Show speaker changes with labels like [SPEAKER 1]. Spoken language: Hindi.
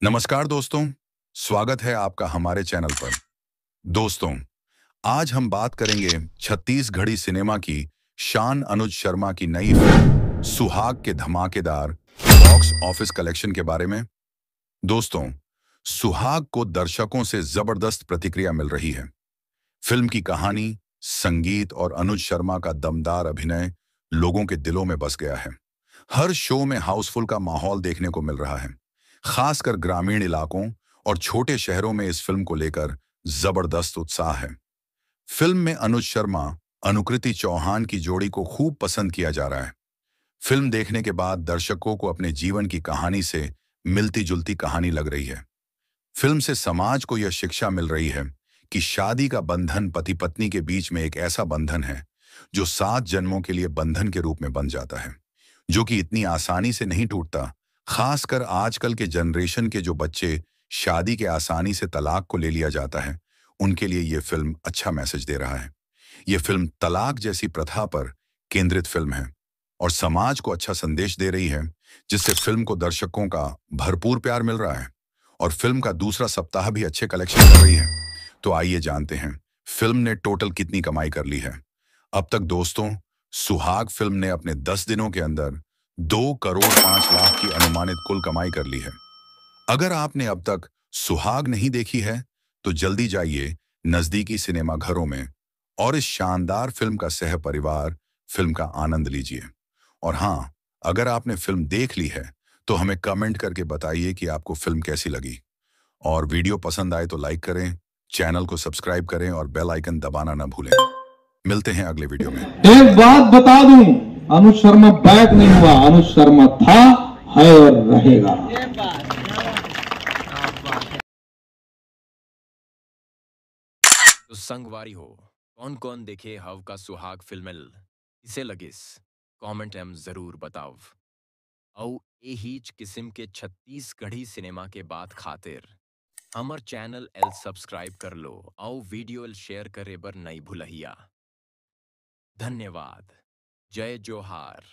[SPEAKER 1] नमस्कार दोस्तों, स्वागत है आपका हमारे चैनल पर। दोस्तों, आज हम बात करेंगे छत्तीसगढ़ी सिनेमा की शान अनुज शर्मा की नई फिल्म सुहाग के धमाकेदार बॉक्स ऑफिस कलेक्शन के बारे में। दोस्तों, सुहाग को दर्शकों से जबरदस्त प्रतिक्रिया मिल रही है। फिल्म की कहानी, संगीत और अनुज शर्मा का दमदार अभिनय लोगों के दिलों में बस गया है। हर शो में हाउसफुल का माहौल देखने को मिल रहा है। खासकर ग्रामीण इलाकों और छोटे शहरों में इस फिल्म को लेकर जबरदस्त उत्साह है। फिल्म में अनुज शर्मा, अनुकृति चौहान की जोड़ी को खूब पसंद किया जा रहा है। फिल्म देखने के बाद दर्शकों को अपने जीवन की कहानी से मिलती जुलती कहानी लग रही है। फिल्म से समाज को यह शिक्षा मिल रही है कि शादी का बंधन पति पत्नी के बीच में एक ऐसा बंधन है जो 7 जन्मों के लिए बंधन के रूप में बन जाता है, जो कि इतनी आसानी से नहीं टूटता। खासकर आजकल के जनरेशन के जो बच्चे शादी के आसानी से तलाक को ले लिया जाता है, उनके लिए यह फिल्म अच्छा मैसेज दे रहा है। यह फिल्म तलाक जैसी प्रथा पर केंद्रित फिल्म है और समाज को अच्छा संदेश दे रही है, जिससे फिल्म को दर्शकों का भरपूर प्यार मिल रहा है और फिल्म का दूसरा सप्ताह भी अच्छे कलेक्शन कर रही है। तो आइए जानते हैं फिल्म ने टोटल कितनी कमाई कर ली है। अब तक दोस्तों, सुहाग फिल्म ने अपने 10 दिनों के अंदर 2 करोड़ 5 लाख की अनुमानित कुल कमाई कर ली है। अगर आपने अब तक सुहाग नहीं देखी है, तो जल्दी जाइए नजदीकी सिनेमा घरों में और इस शानदार फिल्म का सह परिवार फिल्म का आनंद लीजिए। और हाँ, अगर आपने फिल्म देख ली है, तो हमें कमेंट करके बताइए कि आपको फिल्म कैसी लगी। और वीडियो पसंद आए तो लाइक करें, चैनल को सब्सक्राइब करें और बेल आइकन दबाना ना भूलें। मिलते हैं अगले वीडियो में।
[SPEAKER 2] एक बात बता दूं, अनुज शर्मा बैक नहीं हुआ, अनुज शर्मा था, है और रहेगा।
[SPEAKER 3] तो संगवारी हो, कौन कौन देखे हव का सुहाग फिल्म इसे लगिस कमेंट एम जरूर बताओ। औ एहीच किस्म के 36 गढ़ी सिनेमा के बात खातिर हमर चैनल एल सब्सक्राइब कर लो और वीडियो एल शेयर करे बर नहीं भूलहिया। धन्यवाद। जय जोहार।